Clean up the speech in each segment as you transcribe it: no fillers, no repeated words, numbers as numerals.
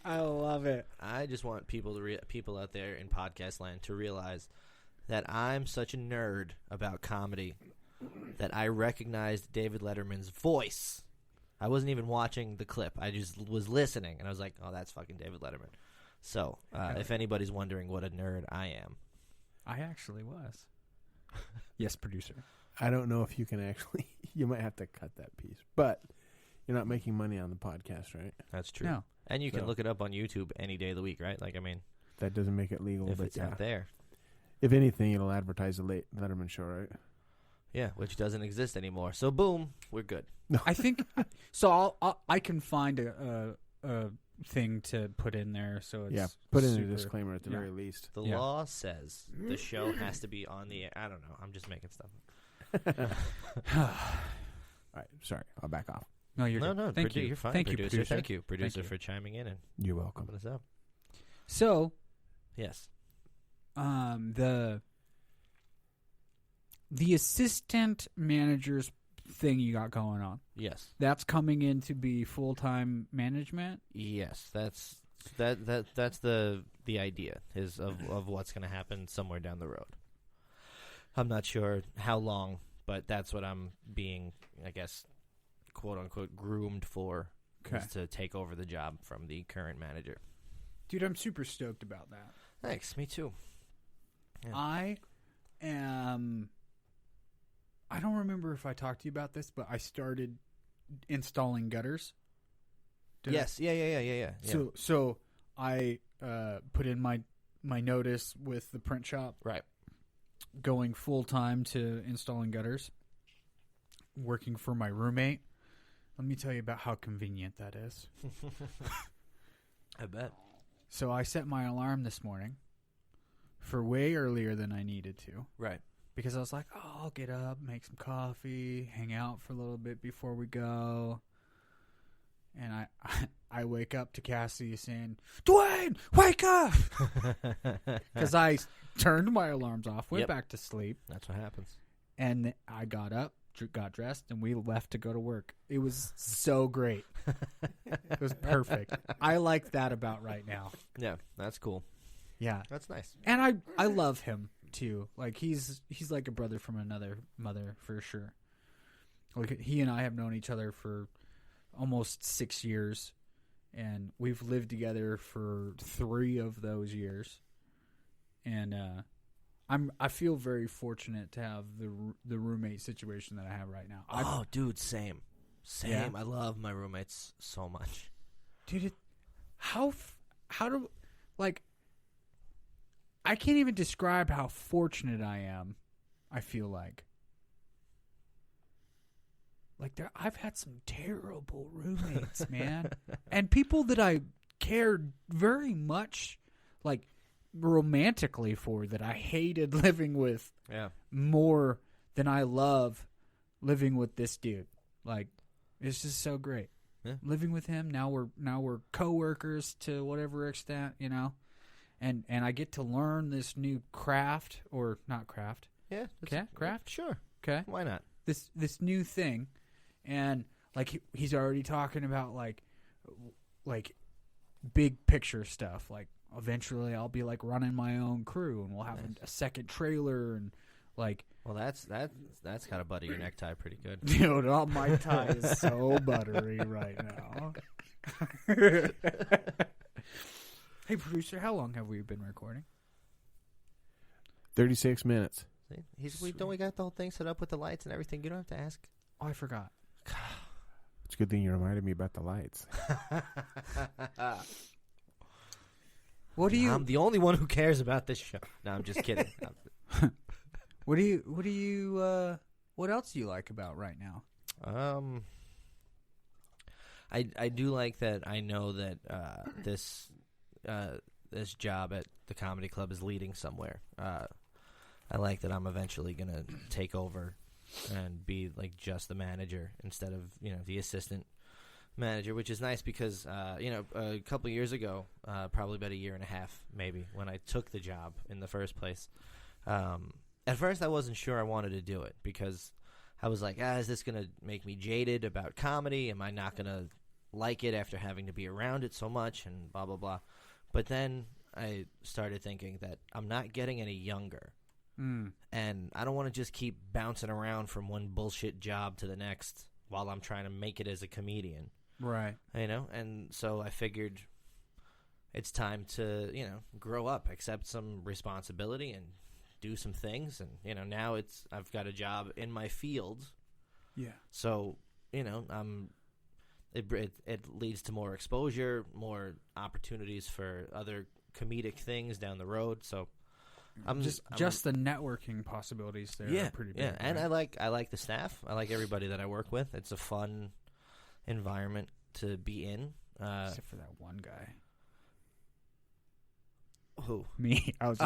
I love it. I just want people out there in podcast land to realize that I'm such a nerd about comedy that I recognized David Letterman's voice. I wasn't even watching the clip. I just was listening, and I was like, oh, that's fucking David Letterman. So if anybody's wondering what a nerd I am. I actually was. Yes, producer. I don't know if you can actually. You might have to cut that piece. But you're not making money on the podcast, right? That's true. No. And you can look it up on YouTube any day of the week, right? Like, I mean. That doesn't make it legal. If but it's out there. If anything, it'll advertise the Letterman show, right? Yeah, which doesn't exist anymore. So, boom, we're good. No. I think so. I can find a thing to put in there. So it's put in a disclaimer at the very least. The law says the show has to be on the air. I don't know. I'm just making stuff up. All right, sorry, I'll back off. No, you're no. Thank you. You're fine, Thank producer. you, producer. Thank you, producer, Thank you. for chiming in and You're welcome. pumping us up. So, Yes. the assistant manager's thing you got going on. Yes. That's coming in to be full-time management. Yes. That's the idea is of what's going to happen somewhere down the road. I'm not sure how long, but that's what I'm being, I guess, quote unquote, groomed for. Is to take over the job from the current manager. Dude, I'm super stoked about that. Thanks. Me too. Yeah. I don't remember if I talked to you about this, but I started installing gutters. Yes. Yeah. So I put in my notice with the print shop. Right. Going full time to installing gutters. Working for my roommate. Let me tell you about how convenient that is. I bet. So I set my alarm this morning for way earlier than I needed to. Right. Because I was like, oh, I'll get up, make some coffee, hang out for a little bit before we go. And I wake up to Cassie saying, Dwayne, wake up! Because I turned my alarms off, went back to sleep. That's what happens. And I got up, got dressed, and we left to go to work. It was so great. It was perfect. I like that about right now. Yeah, that's cool. Yeah. That's nice. And I love him too. Like he's like a brother from another mother for sure. Like he and I have known each other for almost 6 years, and we've lived together for 3 of those years. And I feel very fortunate to have the roommate situation that I have right now. Dude, same. Yeah. I love my roommates so much. Dude, how do like I can't even describe how fortunate I am. I feel like I've had some terrible roommates, man, and people that I cared very much, like romantically for, that I hated living with. Yeah. More than I love living with this dude. Like, it's just so great. Yeah. Living with him, now we're coworkers to whatever extent, you know. And I get to learn this new craft, or not craft. Yeah. Okay, craft? Sure. Okay. Why not? This new thing, and like he's already talking about like big picture stuff. Like eventually I'll be like running my own crew, and we'll have a second trailer, and like. Well, that's gotta butter your necktie pretty good. Dude, my tie is so buttery right now. Hey, producer, how long have we been recording? 36 minutes. See? Don't we got the whole thing set up with the lights and everything? You don't have to ask. Oh, I forgot. It's a good thing you reminded me about the lights. What do you? I'm the only one who cares about this show. No, I'm just kidding. What else do you like about right now? I do like that I know that this job at the comedy club is leading somewhere. I like that I'm eventually gonna take over and be like just the manager instead of the assistant manager, which is nice because a couple years ago, probably about a year and a half maybe, when I took the job in the first place. At first, I wasn't sure I wanted to do it because I was like, is this going to make me jaded about comedy? Am I not going to like it after having to be around it so much and blah, blah, blah. But then I started thinking that I'm not getting any younger. And I don't want to just keep bouncing around from one bullshit job to the next while I'm trying to make it as a comedian. Right. You know? And so I figured it's time to, you know, grow up, accept some responsibility and do some things. And, you know, now I've got a job in my field. Yeah. So, you know, it leads to more exposure, more opportunities for other comedic things down the road. So I'm the networking possibilities there are pretty big. Yeah, and right? I like the staff. I like everybody that I work with. It's a fun environment to be in. Except for that one guy. Who? Me. I was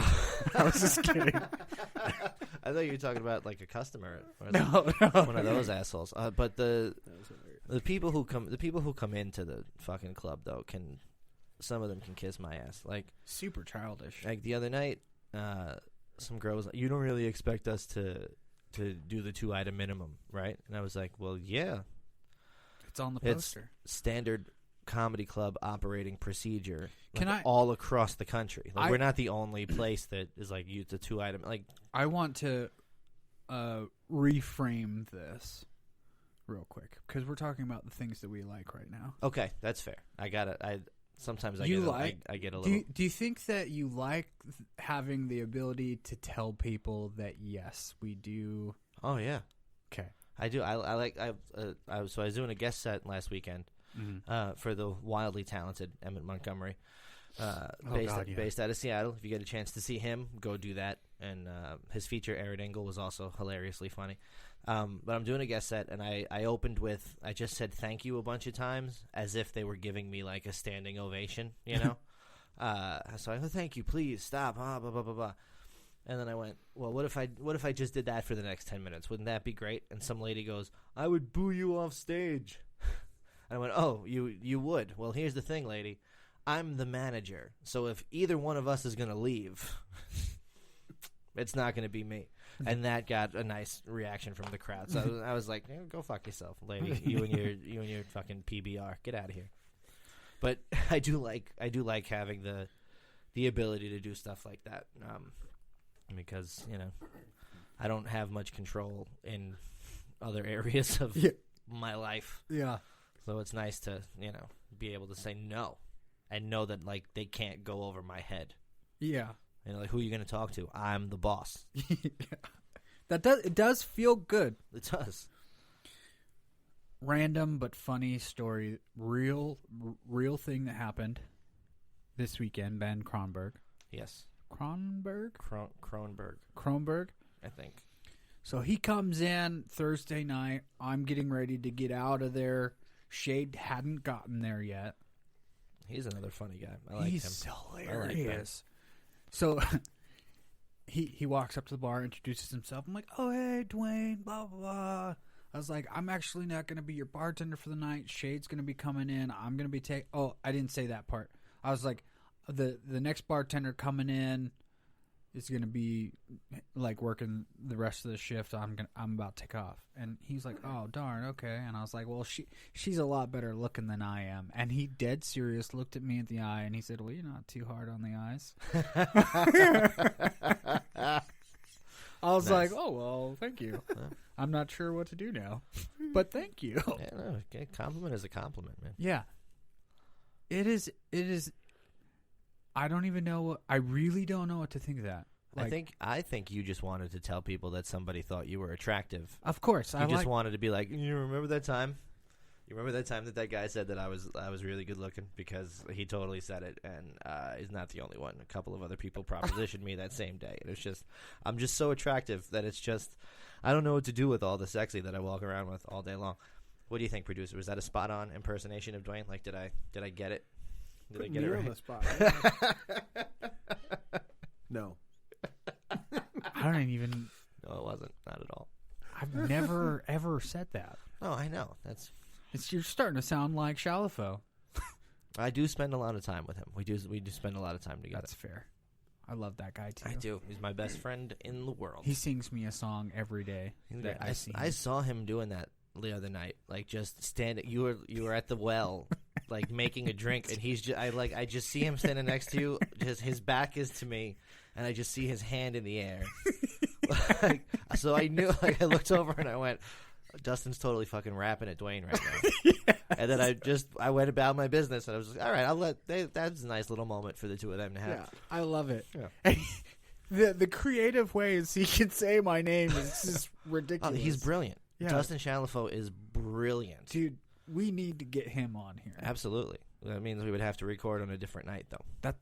just kidding. I thought you were talking about like a customer or No. one of those assholes. But the people who come into the fucking club though some of them can kiss my ass. Like super childish. Like the other night, some girl was like, "You don't really expect us to do the 2-item minimum, right?" And I was like, "Well, yeah, it's on the poster. It's standard comedy club operating procedure all across the country. Like we're not the only place that is like use the 2-item. Like I want to reframe this real quick because we're talking about the things that we like right now. Okay, that's fair. I got it. Sometimes I get a little. Do you think that you like having the ability to tell people that yes, we do? Oh yeah. Okay. I do. I was doing a guest set last weekend for the wildly talented Emmett Montgomery, based out of Seattle. If you get a chance to see him, go do that. And his feature, Arid Angle, was also hilariously funny. But I'm doing a guest set, and I opened with, I just said thank you a bunch of times as if they were giving me like a standing ovation, you know? So I go, thank you, please, stop, blah, blah, blah, blah. And then I went, well, what if I just did that for the next 10 minutes? Wouldn't that be great? And some lady goes, I would boo you off stage. And I went, oh, you would? Well, here's the thing, lady. I'm the manager, so if either one of us is going to leave, it's not going to be me. And that got a nice reaction from the crowd. So I was like, go fuck yourself, lady. You and your fucking PBR. Get out of here. But I do like having the ability to do stuff like that. Because, you know, I don't have much control in other areas of my life. Yeah. So it's nice to, you know, be able to say no and know that, like, they can't go over my head. Yeah. You know, like, who are you going to talk to? I'm the boss. It does feel good. It does. Random but funny story. Real thing that happened this weekend. Ben Kronberg. Yes. Kronberg, I think. So he comes in Thursday night. I'm getting ready to get out of there. Shade hadn't gotten there yet. He's another funny guy. I like him. He's hilarious. So he walks up to the bar, introduces himself. I'm like, oh, hey, Dwayne, blah, blah, blah. I was like, I'm actually not going to be your bartender for the night. Shade's going to be coming in. I'm going to be Oh, I didn't say that part. I was like, the next bartender coming in is going to be like working the rest of the shift. I'm about to take off. And he's like, oh, darn, okay. And I was like, well, she's a lot better looking than I am. And he dead serious looked at me in the eye and he said, well, you're not too hard on the eyes. I was like, oh, well, thank you. I'm not sure what to do now, but thank you. Yeah, no, a compliment is a compliment, man. Yeah. It is. I don't even know. I really don't know what to think of that. Like, I think you just wanted to tell people that somebody thought you were attractive. Of course, you just wanted to be like, you remember that time? You remember that time that guy said that I was really good looking? Because he totally said it, and he's not the only one. A couple of other people propositioned me that same day. And it's just, I'm just so attractive that it's just, I don't know what to do with all the sexy that I walk around with all day long. What do you think, producer? Was that a spot on impersonation of Dwayne? Like, did I get it? Did I get it right? On the spot. No. I don't even. No, it wasn't. Not at all. I've never ever said that. Oh, I know. You're starting to sound like Shalafo. I do spend a lot of time with him. We do spend a lot of time together. That's fair. I love that guy too. I do. He's my best friend in the world. He sings me a song every day. I saw him doing that the other night, like just standing. You were at the well, like making a drink, and he's just I just see him standing next to you. Just his back is to me, and I just see his hand in the air. So I knew. Like I looked over and I went, Dustin's totally fucking rapping at Dwayne right now. Yes. And then I went about my business, and I was like, all right, that's a nice little moment for the two of them to have. Yeah, I love it. Yeah. The creative ways he can say my name is just ridiculous. Oh, he's brilliant. Yeah. Dustin Shalafo is brilliant. Dude, we need to get him on here. Absolutely. That means we would have to record on a different night, though.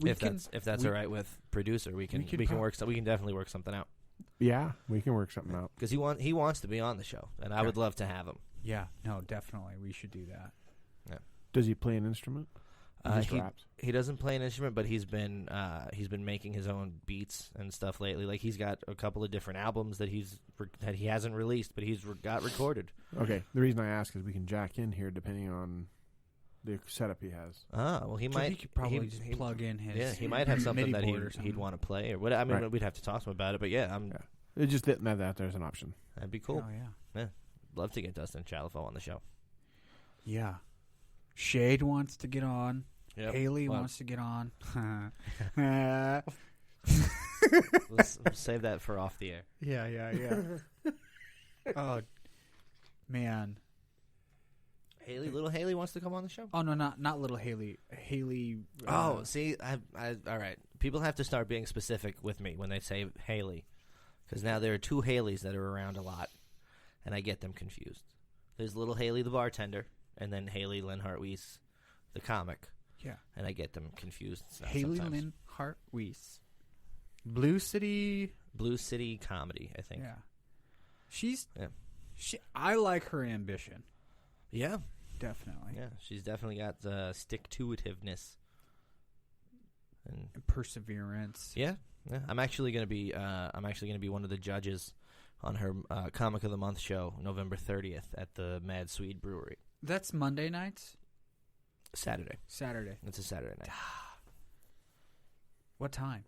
If that's all right with producer, we can work. We can definitely work something out. Yeah, we can work something out. Because he wants to be on the show, and I would love to have him. Yeah, no, definitely, we should do that. Yeah. Does he play an instrument? He doesn't play an instrument, but he's been making his own beats and stuff lately. Like he's got a couple of different albums that he hasn't released, but he's got recorded. Okay, the reason I ask is we can jack in here depending on the setup he has. Well, he might. He could probably just plug in his. Yeah, he might have something that he'd want to play or what. I mean, right. We'd have to talk to him about it, but yeah, It just didn't know that there's an option. That'd be cool. Oh yeah, love to get Dustin Chalafo on the show. Yeah, Shade wants to get on. Yep. Haley wants to get on. Let's save that for off the air. Yeah. Oh, man. Little Haley wants to come on the show? Oh, no, not little Haley. Haley. See, all right. People have to start being specific with me when they say Haley. Because now there are two Haleys that are around a lot, and I get them confused. There's little Haley, the bartender, and then Haley Linhart-Weiss, the comic. Yeah. And I get them confused. Haley Linhart-Weiss. Blue City Comedy, I think. Yeah. I like her ambition. Yeah. Definitely. Yeah, she's definitely got stick-to-itiveness. And perseverance. Yeah. I'm actually going to be one of the judges on her Comic of the Month show, November 30th at the Mad Swede Brewery. That's Monday nights? Saturday. It's a Saturday night. What time?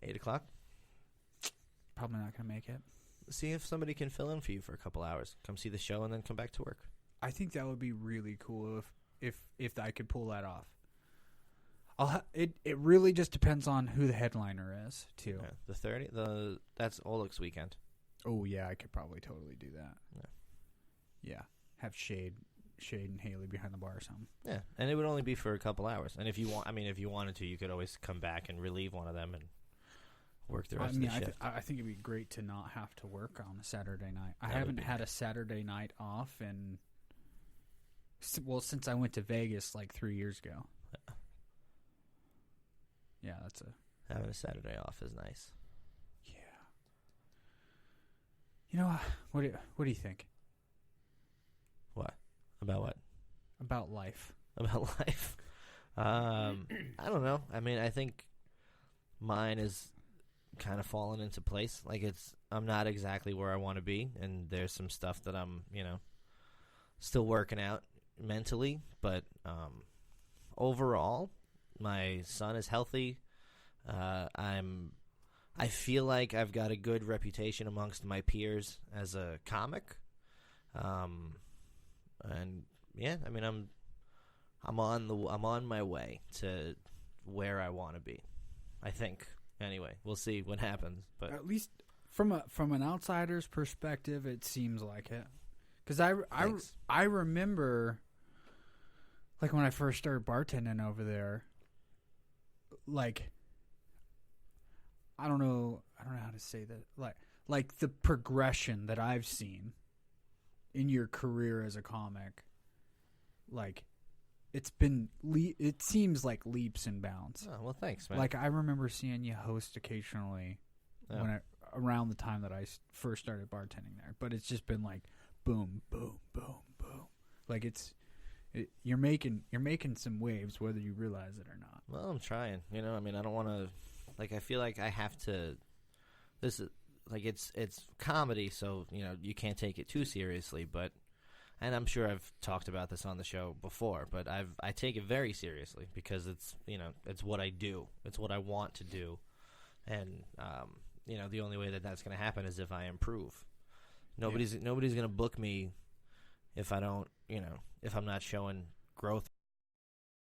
8:00. Probably not going to make it. See if somebody can fill in for you for a couple hours. Come see the show and then come back to work. I think that would be really cool if I could pull that off. It really just depends on who the headliner is, too. Yeah, the 30th, that's Oleg's weekend. Oh, yeah, I could probably totally do that. Yeah. Have Shade and Haley behind the bar or something. Yeah, and it would only be for a couple hours. And if you wanted to, you could always come back and relieve one of them and work the rest of the shift. I think it'd be great to not have to work on a Saturday night. I haven't had a Saturday night off since I went to Vegas like 3 years ago. Yeah, having a Saturday off is nice. Yeah. You know, what do you think? What? About what? About life. About life. I don't know. I mean, I think mine is kind of fallen into place. Like I'm not exactly where I want to be, and there's some stuff that I'm, still working out mentally, but overall my son is healthy. I feel like I've got a good reputation amongst my peers as a comic. And yeah, I mean I'm on my way to where I want to be. I think. Anyway, we'll see what happens, but at least from an outsider's perspective, it seems like it. Cuz I remember like when I first started bartending over there, like I don't know how to say that. Like the progression that I've seen in your career as a comic, like it seems like leaps and bounds. Oh, well, thanks, man. Like I remember seeing you host occasionally around the time that I first started bartending there, but it's just been like boom, boom, boom, boom. Like you're making some waves whether you realize it or not. Well, I'm trying. I mean, I don't want to. Like, I feel like I have to. This is like it's comedy, so you can't take it too seriously. But, and I'm sure I've talked about this on the show before, but I take it very seriously because it's it's what I do, it's what I want to do, and the only way that that's going to happen is if I improve. Nobody's going to book me if I don't, if I'm not showing growth